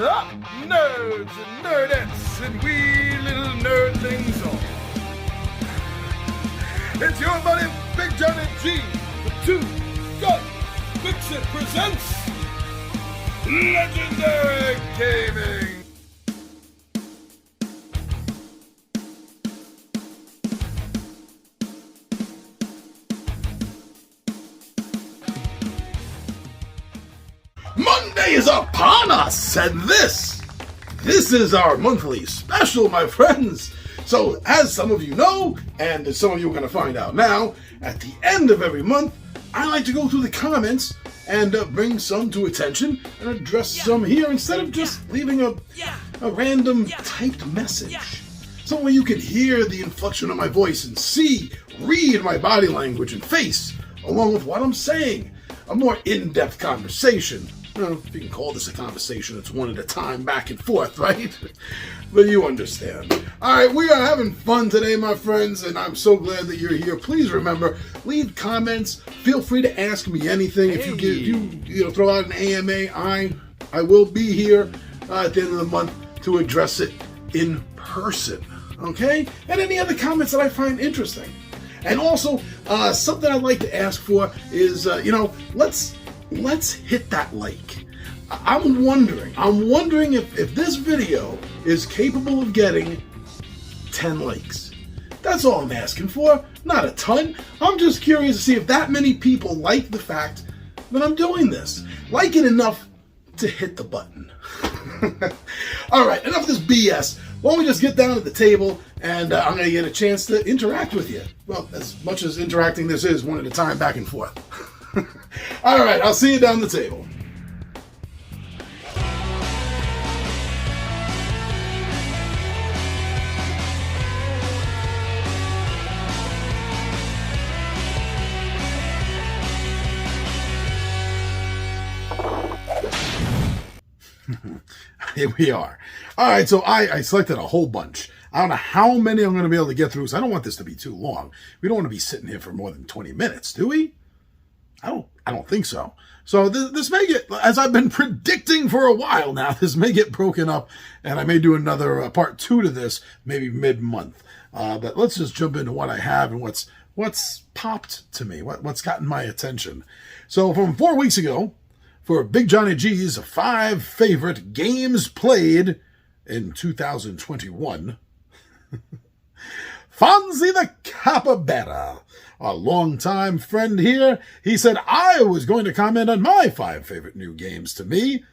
up, nerds and nerdettes and wee little nerdlings all? It's your buddy Big Johnny G, the Two Gun Fix-It presents Legendary Gaming. Monday is upon us, and this is our monthly special, my friends. So, as some of you know, and some of you are going to find out now, at the end of every month, I like to go through the comments and bring some to attention and address some here instead of just leaving a random typed message. So where you can hear the inflection of my voice and read my body language and face, along with what I'm saying. A more in-depth conversation. Well, if you can call this a conversation, it's one at a time, back and forth, right? But you understand. All right, we are having fun today, my friends, and I'm so glad that you're here. Please remember, leave comments. Feel free to ask me anything. If you throw out an AMA, I will be here at the end of the month to address it in person. Okay? And any other comments that I find interesting. And also, something I'd like to ask for is, let's hit that like. I'm wondering if this video is capable of getting 10 likes. That's all I'm asking for. Not a ton. I'm just curious to see if that many people like the fact that I'm doing this. Like it enough to hit the button. All right, enough of this BS. Why don't we just get down at the table and I'm going to get a chance to interact with you. Well, as much as interacting this is, one at a time, back and forth. All right, I'll see you down the table. Here we are. All right, so I selected a whole bunch. I don't know how many I'm going to be able to get through, so I don't want this to be too long. We don't want to be sitting here for more than 20 minutes, do we? I don't think so. So this may get, as I've been predicting for a while now, this may get broken up, and I may do another part 2 to this, maybe mid-month. But let's just jump into what I have and what's popped to me, what's gotten my attention. So from 4 weeks ago, for Big Johnny G's 5 favorite games played in 2021, Fonzie the Capybara, a longtime friend here, he said I was going to comment on my 5 favorite new games to me,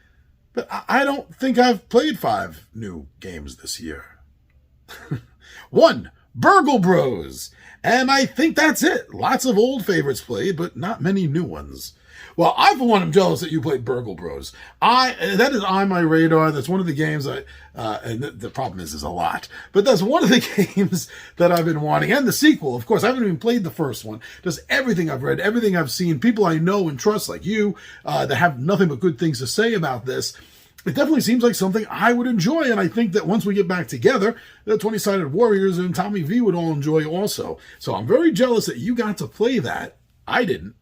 but I don't think I've played 5 new games this year. 1, Burgle Bros, and I think that's it. Lots of old favorites played, but not many new ones. Well, I, for one, am jealous that you played Burgle Bros. That is on my radar. That's one of the games and the problem is there's a lot. But that's one of the games that I've been wanting. And the sequel, of course. I haven't even played the first one. Just everything I've read, everything I've seen, people I know and trust like you that have nothing but good things to say about this. It definitely seems like something I would enjoy. And I think that once we get back together, the 20-Sided Warriors and Tommy V would all enjoy also. So I'm very jealous that you got to play that. I didn't.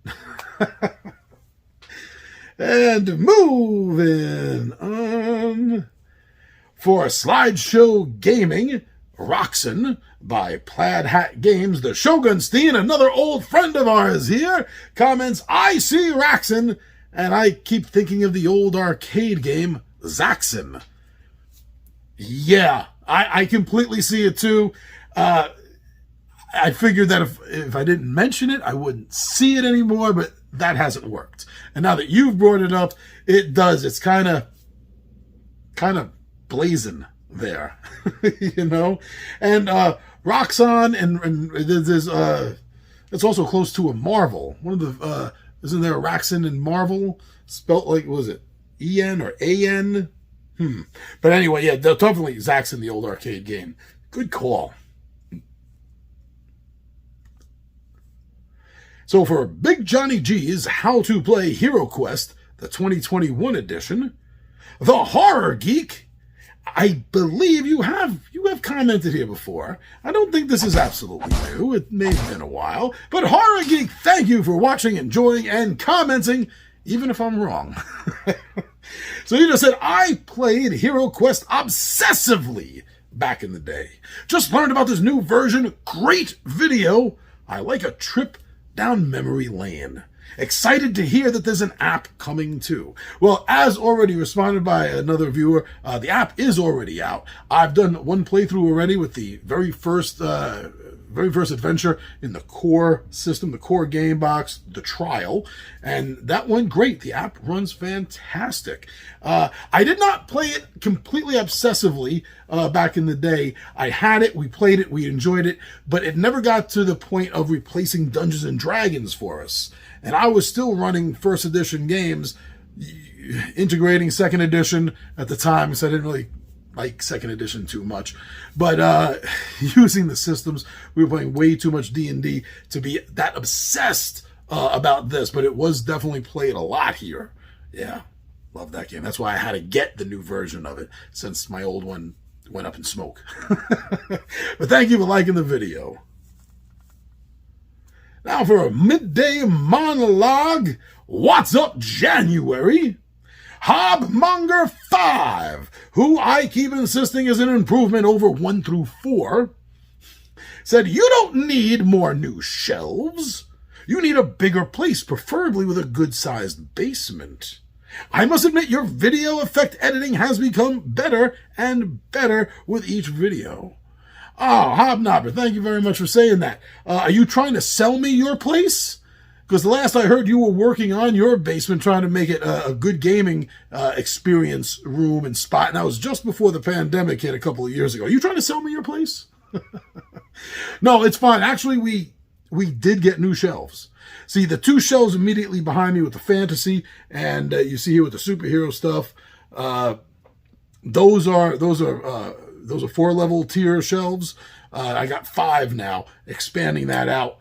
And moving on. For Slideshow Gaming, Roxen by Plaid Hat Games, the Shogunstein, another old friend of ours here, comments, I see Roxen, and I keep thinking of the old arcade game, Zaxxon. Yeah, I completely see it too. I figured that if I didn't mention it, I wouldn't see it anymore, but that hasn't worked. And now that you've brought it up, it does. It's kind of blazing there, you know? And Roxon, and there's it's also close to a Marvel. One of the, isn't there a Roxon in Marvel? Spelt like, what was it? E-N or A-N? But anyway, yeah, definitely Zaxxon, the old arcade game. Good call. So for Big Johnny G's How to Play Hero Quest, the 2021 edition, The Horror Geek, I believe you have commented here before. I don't think this is absolutely new. It may have been a while. But Horror Geek, thank you for watching, enjoying, and commenting, even if I'm wrong. So he just said, I played Hero Quest obsessively back in the day. Just learned about this new version. Great video. I like a trip down memory lane. Excited to hear that there's an app coming too. Well, as already responded by another viewer, the app is already out. I've done one playthrough already with the very first adventure in the core system, the core game box, the trial, and that went great. The app runs fantastic. I did not play it completely obsessively back in the day. I had it, we played it, we enjoyed it, but it never got to the point of replacing Dungeons and Dragons for us. And I was still running first edition games, integrating second edition at the time, so I didn't really like second edition too much. But using the systems, we were playing way too much D&D to be that obsessed about this, but it was definitely played a lot here. Yeah, love that game. That's why I had to get the new version of it, since my old one went up in smoke. But thank you for liking the video. Now for a midday monologue. What's up, January? Hobmonger 5, who I keep insisting is an improvement over 1 through 4, said, you don't need more new shelves. You need a bigger place, preferably with a good-sized basement. I must admit your video effect editing has become better and better with each video. Oh, Hobnobber, thank you very much for saying that. Are you trying to sell me your place? Because the last I heard, you were working on your basement, trying to make it a good gaming experience room and spot. And that was just before the pandemic hit a couple of years ago. Are you trying to sell me your place? No, it's fine. Actually, we did get new shelves. See, the 2 shelves immediately behind me with the fantasy, and you see here with the superhero stuff. Those are 4-level tier shelves. I got 5 now, expanding that out.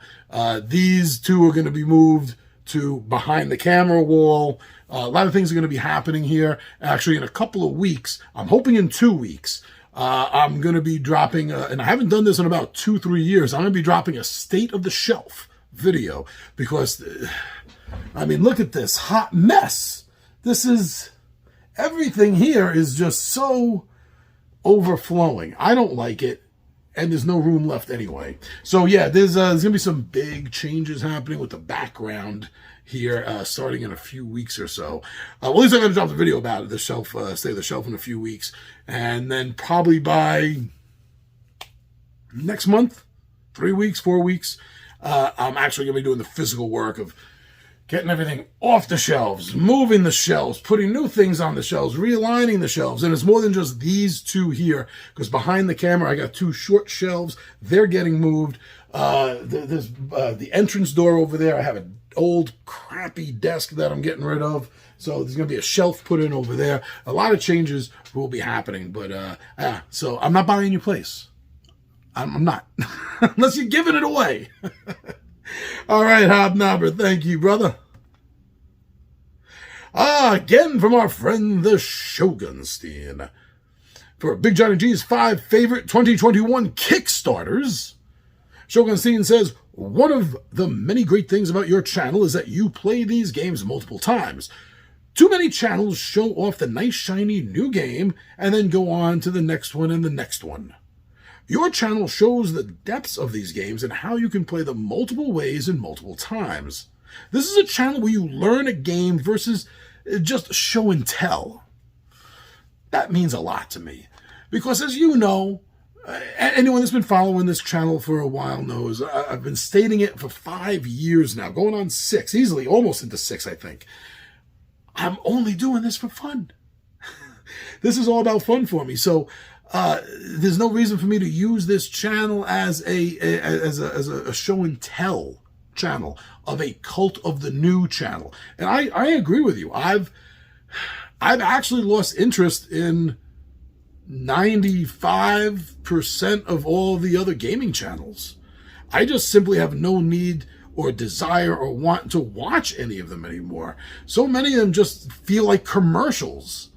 These 2 are going to be moved to behind the camera wall. A lot of things are going to be happening here. Actually, in a couple of weeks, I'm hoping in 2 weeks, I'm going to be dropping, and I haven't done this in about 2-3 years, I'm going to be dropping a state of the shelf video. Because, I mean, look at this hot mess. This is, everything here is just so overflowing. I don't like it, and there's no room left anyway. So yeah, there's gonna be some big changes happening with the background here, starting in a few weeks or so. Well, at least I'm gonna drop the video about it, the shelf, state of the shelf, in a few weeks, and then probably by next month, 3 weeks, 4 weeks, I'm actually gonna be doing the physical work of getting everything off the shelves, moving the shelves, putting new things on the shelves, realigning the shelves. And it's more than just these 2 here, because behind the camera, I got 2 short shelves. They're getting moved. There's the entrance door over there. I have an old crappy desk that I'm getting rid of. So there's going to be a shelf put in over there. A lot of changes will be happening. But so I'm not buying your place. I'm not. Unless you're giving it away. All right, Hobnobber, thank you, brother. Again from our friend, the Shogunstein. For Big Johnny G's 5 favorite 2021 Kickstarters, Shogunstein says, one of the many great things about your channel is that you play these games multiple times. Too many channels show off the nice, shiny new game and then go on to the next one and the next one. Your channel shows the depths of these games and how you can play them multiple ways and multiple times. This is a channel where you learn a game versus just show and tell. That means a lot to me. Because as you know, anyone that's been following this channel for a while knows, I've been stating it for 5 years now, going on 6, easily almost into 6, I think. I'm only doing this for fun. This is all about fun for me. So there's no reason for me to use this channel as a show and tell channel, of a cult of the new channel. And I agree with you. I've actually lost interest in 95% of all the other gaming channels. I just simply have no need or desire or want to watch any of them anymore. So many of them just feel like commercials.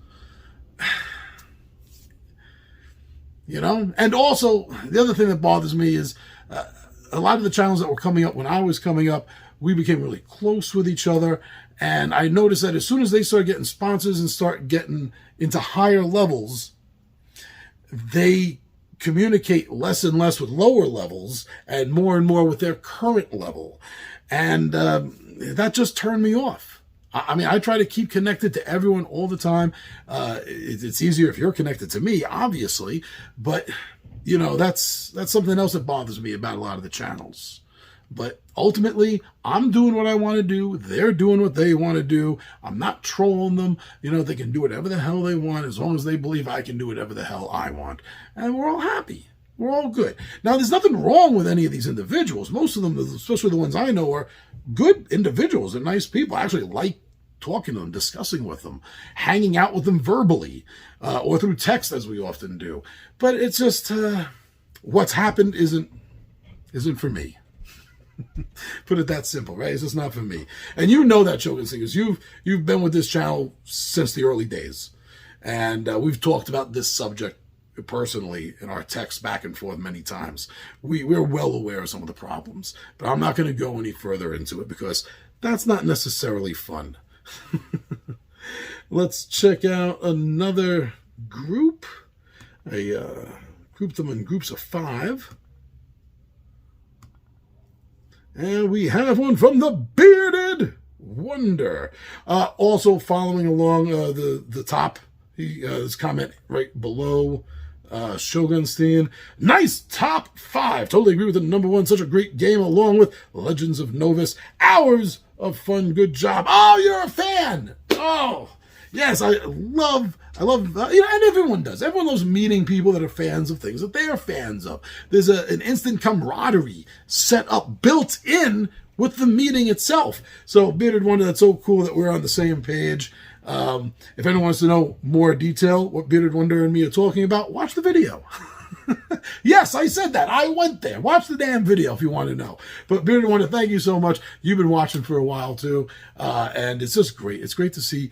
You know? And also, the other thing that bothers me is a lot of the channels that were coming up when I was coming up, we became really close with each other. And I noticed that as soon as they start getting sponsors and start getting into higher levels, they communicate less and less with lower levels and more with their current level. And that just turned me off. I mean, I try to keep connected to everyone all the time. It's easier if you're connected to me, obviously, but you know, that's something else that bothers me about a lot of the channels. But ultimately, I'm doing what I want to do. They're doing what they want to do. I'm not trolling them. You know, they can do whatever the hell they want as long as they believe I can do whatever the hell I want. And we're all happy. We're all good. Now, there's nothing wrong with any of these individuals. Most of them, especially the ones I know, are good individuals. They're nice people. I actually like talking to them, discussing with them, hanging out with them verbally, or through text, as we often do. But it's just what's happened isn't for me. Put it that simple, right? It's just not for me. And you know that, Shogun Singers. You've been with this channel since the early days, and we've talked about this subject personally in our texts back and forth many times. We're well aware of some of the problems, but I'm not going to go any further into it because that's not necessarily fun. Let's check out another group. I grouped them in groups of 5. And we have one from the Bearded Wonder. Also following along the top, his comment right below Shogunstein. Nice top 5. Totally agree with the number 1. Such a great game along with Legends of Novus. Hours of fun. Good job. Oh, you're a fan. Oh, yes, I love, you know, and everyone does. Everyone loves meeting people that are fans of things that they are fans of. There's an instant camaraderie set up, built in with the meeting itself. So, Bearded Wonder, that's so cool that we're on the same page. If anyone wants to know more detail what Bearded Wonder and me are talking about, watch the video. Yes, I said that. I went there. Watch the damn video if you want to know. But Bearded Wonder, thank you so much. You've been watching for a while too, and it's just great. It's great to see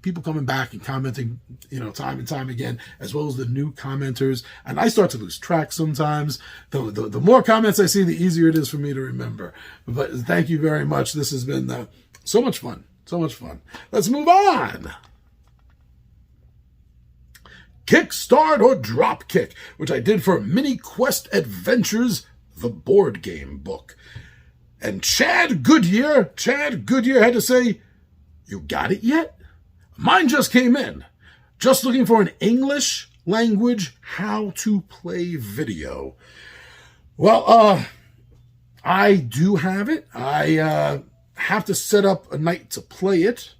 people coming back and commenting, you know, time and time again, as well as the new commenters. And I start to lose track sometimes. The more comments I see, the easier it is for me to remember. But thank you very much. This has been so much fun. So much fun. Let's move on. Kickstart or Dropkick, which I did for Mini Quest Adventures, the board game book. And Chad Goodyear had to say, "You got it yet? Mine just came in. Just looking for an English language how to play video." Well, I do have it. I have to set up a night to play it,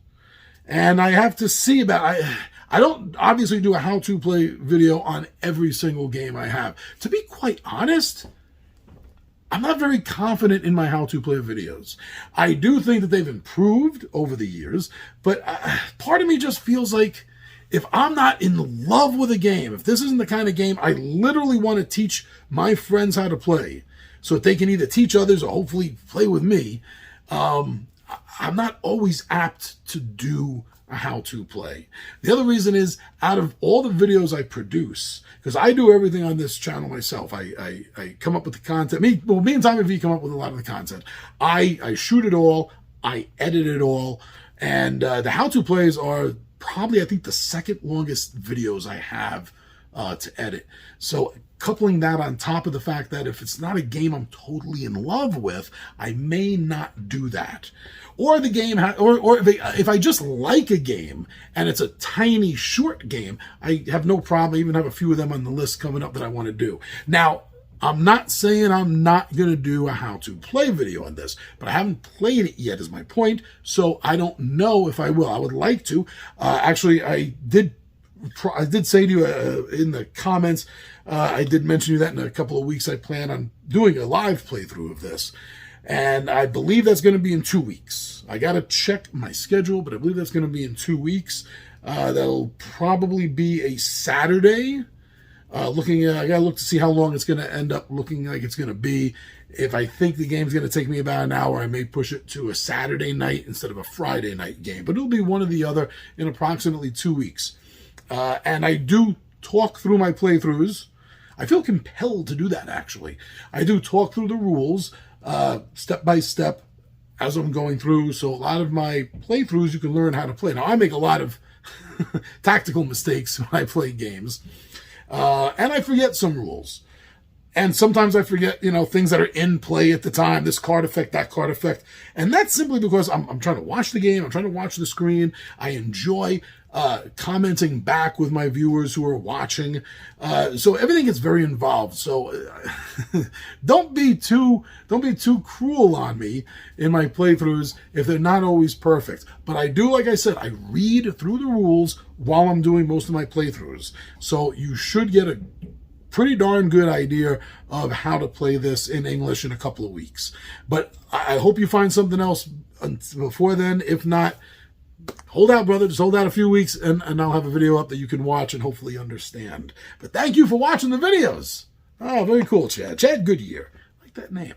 and I have to see about I don't obviously do a how-to play video on every single game I have. To be quite honest, I'm not very confident in my how-to play videos. I do think that they've improved over the years, but part of me just feels like if I'm not in love with a game, if this isn't the kind of game I literally want to teach my friends how to play so that they can either teach others or hopefully play with me, I'm not always apt to do a how-to play. The other reason is, out of all the videos I produce, because I do everything on this channel myself. I come up with the content. Me and Tommy V come up with a lot of the content. I shoot it all. I edit it all. And the how-to plays are probably, I think, the second longest videos I have to edit. So coupling that on top of the fact that if it's not a game I'm totally in love with, I may not do that. Or the game, or if I just like a game and it's a tiny short game, I have no problem. I even have a few of them on the list coming up that I want to do. Now, I'm not saying I'm not going to do a how-to play video on this, but I haven't played it yet is my point, so I don't know if I will. I would like to. Actually, I did say to you in the comments, I did mention to you that in a couple of weeks I plan on doing a live playthrough of this. And I believe that's going to be in 2 weeks. I got to check my schedule, but I believe that's going to be in 2 weeks. That'll probably be a Saturday. I got to look to see how long it's going to end up looking like it's going to be. If I think the game's going to take me about an hour, I may push it to a Saturday night instead of a Friday night game. But it'll be one or the other in approximately 2 weeks. And I do talk through my playthroughs. I feel compelled to do that, actually. I do talk through the rules step by step as I'm going through. So a lot of my playthroughs, you can learn how to play. Now, I make a lot of tactical mistakes when I play games. And I forget some rules. And sometimes I forget, things that are in play at the time, this card effect, that card effect. And that's simply because I'm trying to watch the game. I'm trying to watch the screen. I enjoy commenting back with my viewers who are watching. So everything gets very involved. So don't be too cruel on me in my playthroughs if they're not always perfect. But I do, like I said, I read through the rules while I'm doing most of my playthroughs. So you should get a pretty darn good idea of how to play this in English in a couple of weeks. But I hope you find something else before then. If not, hold out, brother. Just hold out a few weeks, and I'll have a video up that you can watch and hopefully understand. But thank you for watching the videos. Oh, very cool, Chad. Chad Goodyear. I like that name.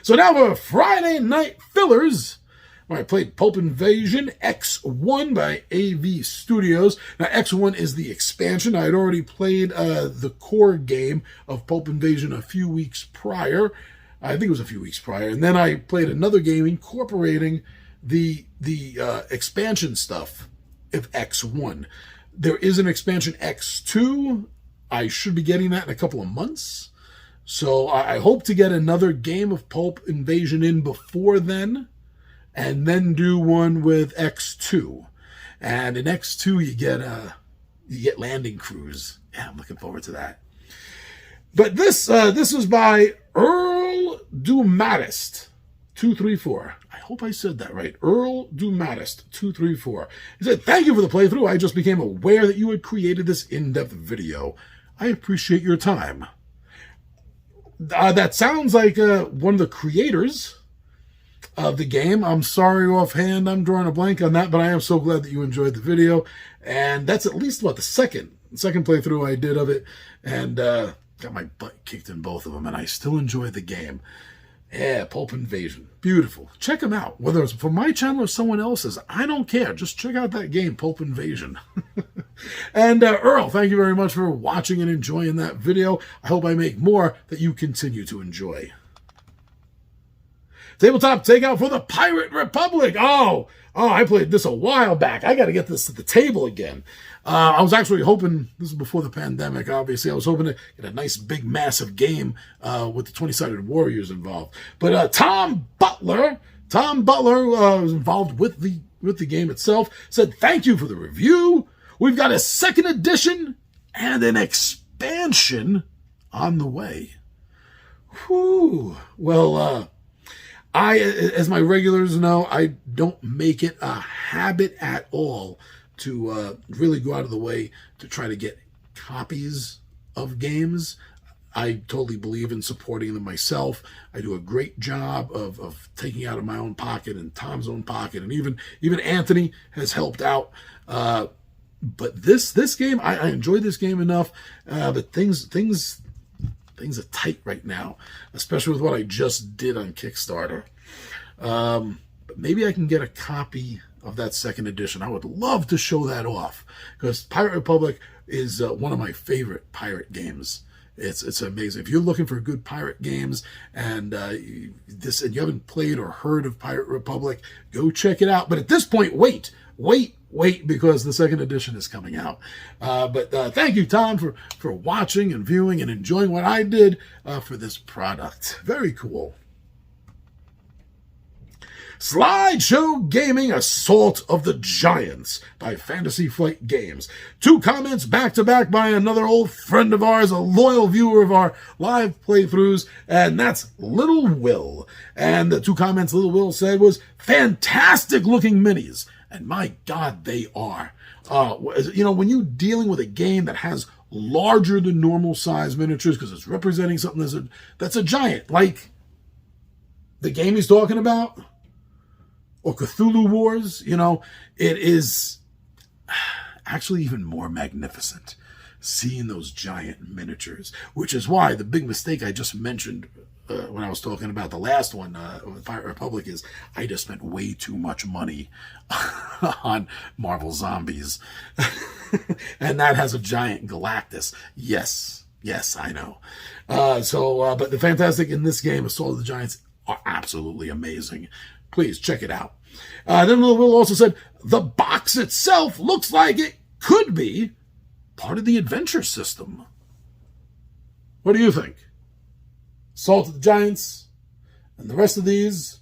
So now for Friday Night Fillers, where I played Pulp Invasion X1 by AV Studios. Now, X1 is the expansion. I had already played the core game of Pulp Invasion a few weeks prior. I think it was a few weeks prior. And then I played another game incorporating the expansion stuff of X1. There is an expansion X2. I should be getting that in a couple of months. So I hope to get another game of Pulp Invasion in before then, and then do one with X2. And in X2, you get landing crews. Yeah, I'm looking forward to that. But this was by Earl Dumatist, 234. I hope I said that right. Earl Dumatist, 234. He said, "Thank you for the playthrough. I just became aware that you had created this in-depth video. I appreciate your time." That sounds like one of the creators of the game. I'm sorry offhand, I'm drawing a blank on that, but I am so glad that you enjoyed the video. And that's at least what the second playthrough I did of it, and got my butt kicked in both of them, and I still enjoy the game. Yeah, Pulp Invasion, beautiful. Check them out, whether it's for my channel or someone else's. I don't care. Just check out that game, Pulp Invasion. And Earl, thank you very much for watching and enjoying that video. I hope I make more that you continue to enjoy. Tabletop Takeout for the Pirate Republic. Oh, I played this a while back. I got to get this to the table again. I was actually hoping, this was before the pandemic, obviously, I was hoping to get a nice, big, massive game with the 20-sided warriors involved. But Tom Butler was involved with the game itself, said, "Thank you for the review. We've got a second edition and an expansion on the way." Whew. Well, as my regulars know, I don't make it a habit at all to really go out of the way to try to get copies of games. I totally believe in supporting them myself. I do a great job of taking out of my own pocket and Tom's own pocket, and even Anthony has helped out. But this game, I enjoy this game enough. But things are tight right now, especially with what I just did on Kickstarter. But maybe I can get a copy of that second edition. I would love to show that off, because Pirate Republic is one of my favorite pirate games. It's amazing. If you're looking for good pirate games and you haven't played or heard of Pirate Republic, go check it out. But at this point, wait, because the second edition is coming out. But thank you, Tom, for watching and viewing and enjoying what I did for this product. Very cool. Slideshow Gaming Assault of the Giants by Fantasy Flight Games. 2 comments back to back by another old friend of ours, a loyal viewer of our live playthroughs, and that's Little Will. And the 2 comments Little Will said was, "Fantastic looking minis." And my God, they are. When you're dealing with a game that has larger than normal size miniatures, because it's representing something that's a giant, like the game he's talking about, or Cthulhu Wars, it is actually even more magnificent seeing those giant miniatures, which is why the big mistake I just mentioned when I was talking about the last one, Pirate Republic, is I just spent way too much money on Marvel Zombies. And that has a giant Galactus. Yes, I know. But the fantastic in this game, Assault of the Giants, are absolutely amazing. Please check it out. Then Little Will also said, the box itself looks like it could be part of the adventure system. What do you think? Salt of the Giants and the rest of these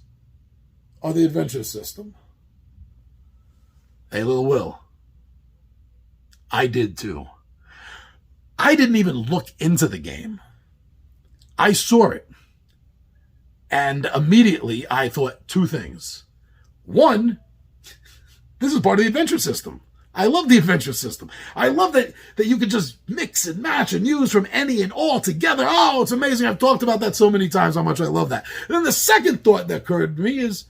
are the adventure system. Hey, Little Will. I did too. I didn't even look into the game. I saw it. And immediately I thought two things. One, this is part of the adventure system. I love the adventure system. I love that you could just mix and match and use from any and all together. Oh, it's amazing. I've talked about that so many times, how much I love that. And then the second thought that occurred to me is,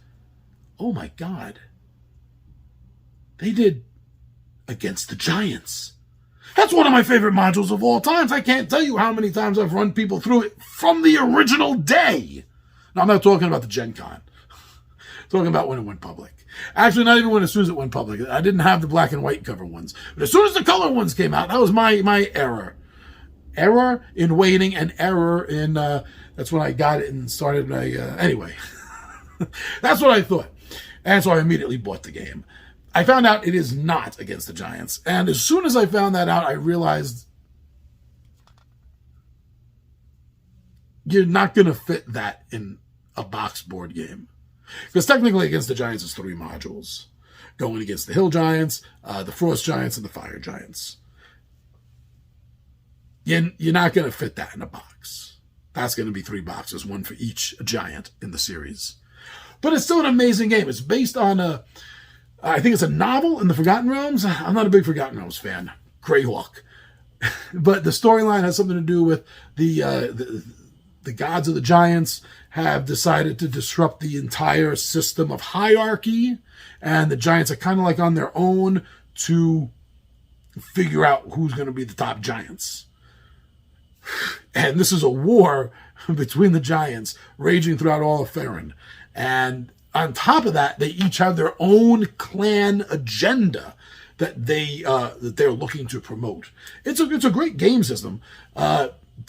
oh my God, they did Against the Giants. That's one of my favorite modules of all times. I can't tell you how many times I've run people through it from the original day. Now, I'm not talking about the Gen Con. I'm talking about when it went public. Actually, not even when as soon as it went public. I didn't have the black and white cover ones. But as soon as the color ones came out, that was my error. Error in waiting and error in, that's when I got it and started my, anyway. That's what I thought. And so I immediately bought the game. I found out it is not Against the Giants. And as soon as I found that out, I realized you're not going to fit that in a box board game. Because technically Against the Giants is 3 modules. Going against the Hill Giants, the Frost Giants, and the Fire Giants. You're not going to fit that in a box. That's going to be 3 boxes, 1 for each giant in the series. But it's still an amazing game. It's based on I think it's a novel in the Forgotten Realms. I'm not a big Forgotten Realms fan. Greyhawk. But the storyline has something to do with the gods of the giants have decided to disrupt the entire system of hierarchy. And the giants are kind of like on their own to figure out who's going to be the top giants. And this is a war between the giants raging throughout all of Faerun. And on top of that, they each have their own clan agenda that they're looking to promote. It's a great game system.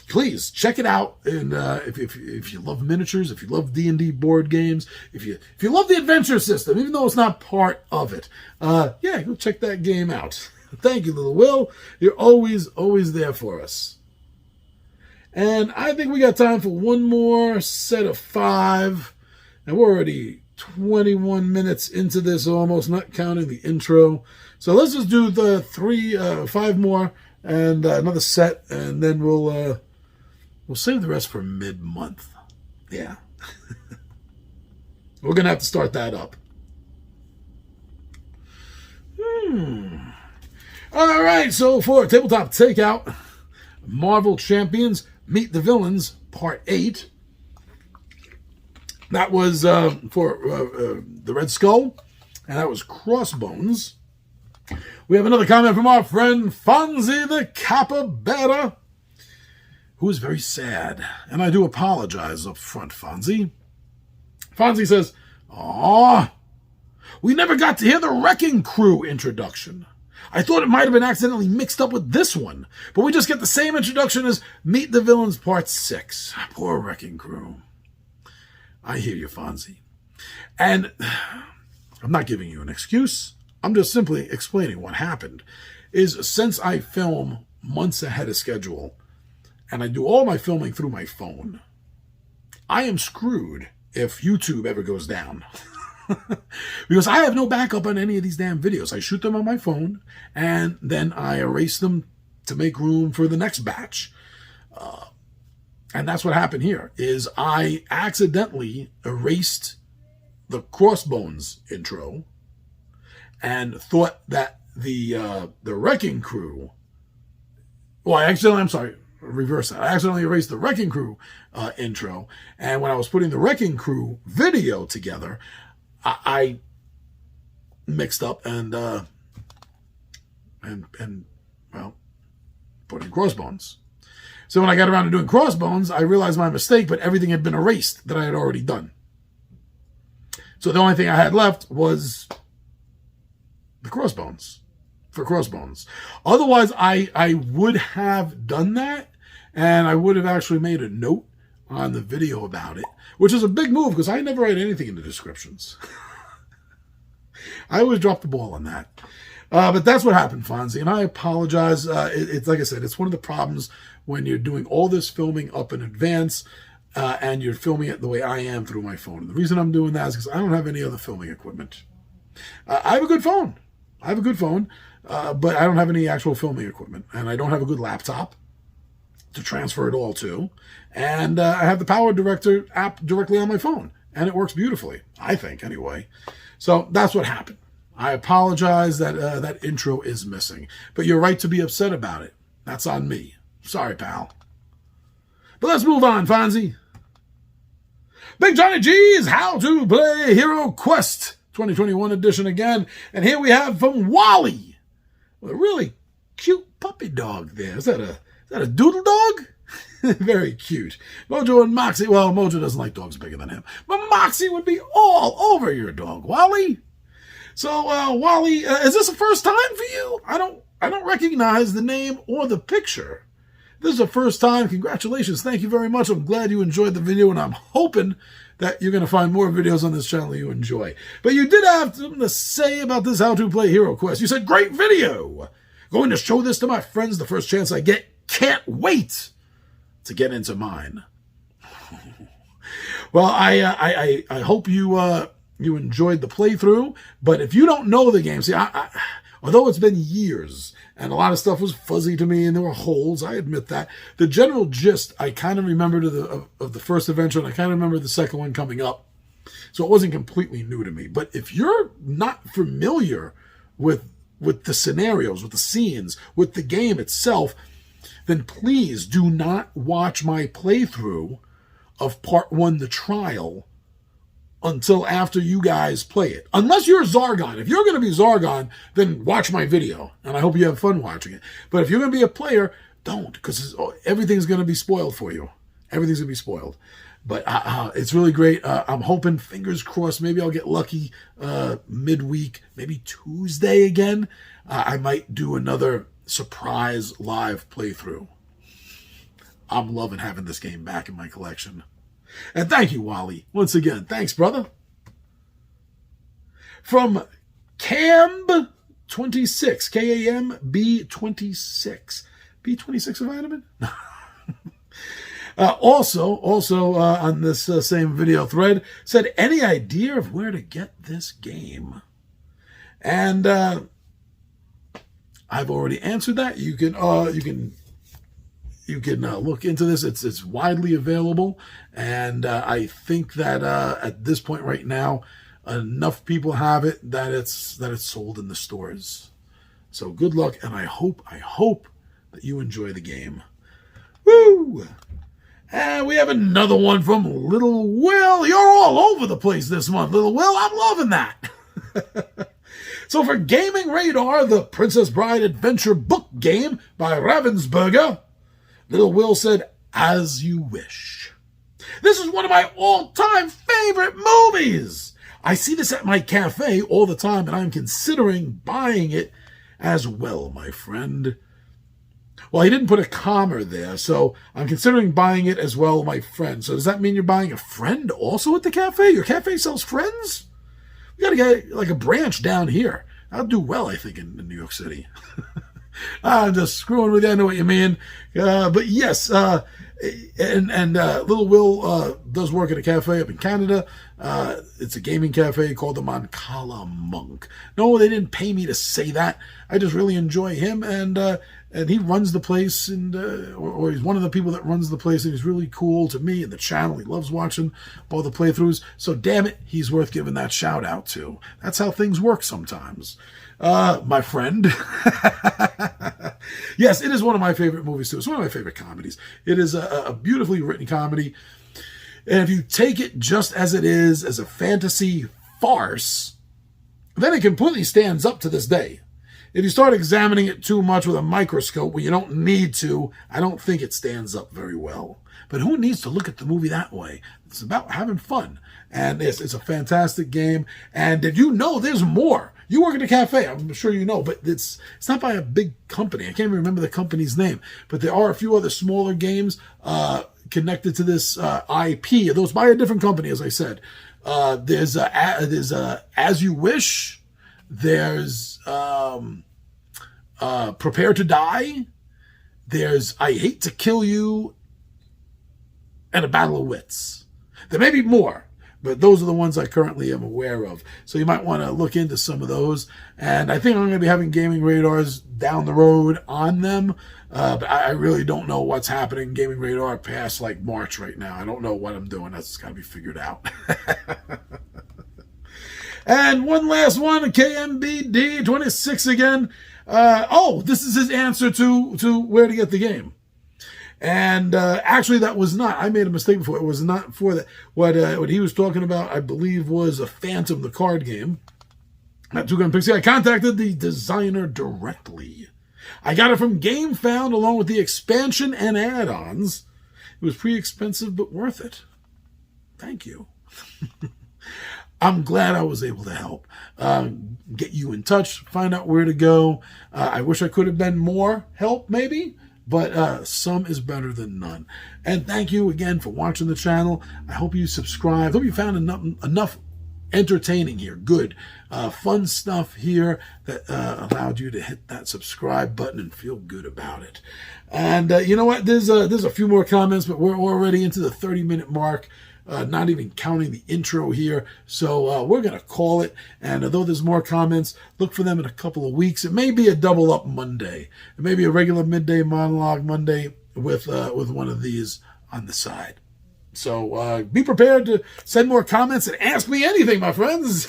Please check it out. And if you love miniatures, if you love D&D board games, if you love the adventure system, even though it's not part of it, go check that game out. Thank you, Little Will. You're always there for us. And I think we got time for one more set of 5. And we're already 21 minutes into this almost, not counting the intro. So let's just do the 5 more and another set, and then we'll save the rest for mid-month. Yeah. We're going to have to start that up. All right, so for Tabletop Takeout, Marvel Champions Meet the Villains, Part 8. That was for the Red Skull, and that was Crossbones. We have another comment from our friend Fonzie the Capybara, who is very sad, and I do apologize up front, Fonzie. Fonzie says, "Aw, we never got to hear the Wrecking Crew introduction. I thought it might have been accidentally mixed up with this one, but we just get the same introduction as Meet the Villains Part 6. Poor Wrecking Crew." I hear you, Fonzie. And I'm not giving you an excuse. I'm just simply explaining what happened. Is since I film months ahead of schedule, and I do all my filming through my phone, I am screwed if YouTube ever goes down. Because I have no backup on any of these damn videos. I shoot them on my phone, and then I erase them to make room for the next batch. And that's what happened here, is I accidentally erased the Crossbones intro and thought that the Wrecking Crew, reverse that. I accidentally erased the Wrecking Crew intro, and when I was putting the Wrecking Crew video together, I mixed up and put in Crossbones. So when I got around to doing Crossbones, I realized my mistake, but everything had been erased that I had already done. So the only thing I had left was the Crossbones, for Crossbones. Otherwise, I would have done that, and I would have actually made a note on the video about it, which is a big move because I never write anything in the descriptions. I always drop the ball on that. But that's what happened, Fonzie, and I apologize. It's like I said, it's one of the problems when you're doing all this filming up in advance and you're filming it the way I am through my phone. And the reason I'm doing that is because I don't have any other filming equipment. I have a good phone. But I don't have any actual filming equipment, and I don't have a good laptop to transfer it all to. And I have the Power Director app directly on my phone, and it works beautifully, I think, anyway. So that's what happened. I apologize that that intro is missing, but you're right to be upset about it. That's on me. Sorry, pal. But let's move on, Fonzie. Big Johnny G's How to Play Hero Quest 2021 edition again. And here we have from Wally, a really cute puppy dog there. Is that a doodle dog? Very cute. Mojo and Moxie. Well, Mojo doesn't like dogs bigger than him, but Moxie would be all over your dog, Wally. So, Wally, is this the first time for you? I don't recognize the name or the picture. This is the first time. Congratulations. Thank you very much. I'm glad you enjoyed the video, and I'm hoping that you're going to find more videos on this channel you enjoy. But you did have something to say about this How to Play Hero Quest. You said, great video. Going to show this to my friends the first chance I get. Can't wait to get into mine. Well, I hope you enjoyed the playthrough. But if you don't know the game, see, although it's been years and a lot of stuff was fuzzy to me and there were holes, I admit that. The general gist, I kind of remembered of the first adventure, and I kind of remember the second one coming up. So it wasn't completely new to me. But if you're not familiar with the scenarios, with the scenes, with the game itself, then please do not watch my playthrough of Part 1, The Trial, until after you guys play it. Unless you're Zargon. If you're going to be Zargon, then watch my video, and I hope you have fun watching it. But if you're going to be a player, don't, because everything's going to be spoiled for you. Everything's going to be spoiled. But it's really great. I'm hoping, fingers crossed, maybe I'll get lucky midweek, maybe Tuesday again. I might do another surprise live playthrough. I'm loving having this game back in my collection. And thank you, Wally. Once again, thanks, brother. From Camb26, K-A-M-B-26. B26 a vitamin? Also on this same video thread, said, any idea of where to get this game? And I've already answered that. You can look into this. It's widely available, and I think that at this point right now, enough people have it that it's sold in the stores. So good luck, and I hope that you enjoy the game. Woo! And we have another one from Little Will. You're all over the place this month, Little Will. I'm loving that. So for Gaming Radar, the Princess Bride Adventure book game by Ravensburger, Little Will said, as you wish. This is one of my all-time favorite movies. I see this at my cafe all the time, and I'm considering buying it as well, my friend. Well, he didn't put a comma there, so I'm considering buying it as well, my friend. So does that mean you're buying a friend also at the cafe? Your cafe sells friends? We got to get like a branch down here. I'll do well, I think, in New York City. I'm just screwing with you. I know what you mean. But yes, and Little Will does work at a cafe up in Canada. It's a gaming cafe called the Moncala Monk. No, they didn't pay me to say that. I just really enjoy him, and he runs the place, and or he's one of the people that runs the place, and he's really cool to me and the channel. He loves watching all the playthroughs. So damn it, he's worth giving that shout out to. That's how things work sometimes. My friend. Yes, it is one of my favorite movies too. It's one of my favorite comedies. It is a beautifully written comedy. And if you take it just as it is, as a fantasy farce, then it completely stands up to this day. If you start examining it too much with a microscope when you don't need to, I don't think it stands up very well. But who needs to look at the movie that way? It's about having fun. And it's a fantastic game. And did you know there's more? You work at a cafe, I'm sure you know, but it's not by a big company. I can't even remember the company's name, but there are a few other smaller games connected to this IP. Those by a different company, as I said. There's As You Wish. There's Prepare to Die. There's I Hate to Kill You, and A Battle of Wits. There may be more, but those are the ones I currently am aware of. So you might want to look into some of those. And I think I'm going to be having gaming radars down the road on them. But I really don't know what's happening. Gaming radar past like March right now. I don't know what I'm doing. That's got to be figured out. And one last one, KMBD 26 again. This is his answer to where to get the game. And actually, that was not. I made a mistake before. It was not for that. What he was talking about, I believe, was a Phantom, the card game. Not Two Gun Pixie. I contacted the designer directly. I got it from GameFound along with the expansion and add-ons. It was pretty expensive, but worth it. Thank you. I'm glad I was able to help. Get you in touch, find out where to go. I wish I could have been more help, maybe. But some is better than none. And thank you again for watching the channel. I hope you subscribed. Hope you found enough entertaining here. Good. Fun stuff here that allowed you to hit that subscribe button and feel good about it. And you know what? There's a few more comments, but we're already into the 30-minute mark. Not even counting the intro here. So we're going to call it. And although there's more comments, look for them in a couple of weeks. It may be a double up Monday. It may be a regular midday monologue Monday with one of these on the side. So be prepared to send more comments and ask me anything, my friends.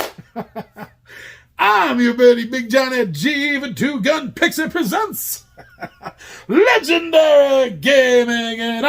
I'm your buddy Big John at G for Two Gun Pixie presents Legendary Gaming and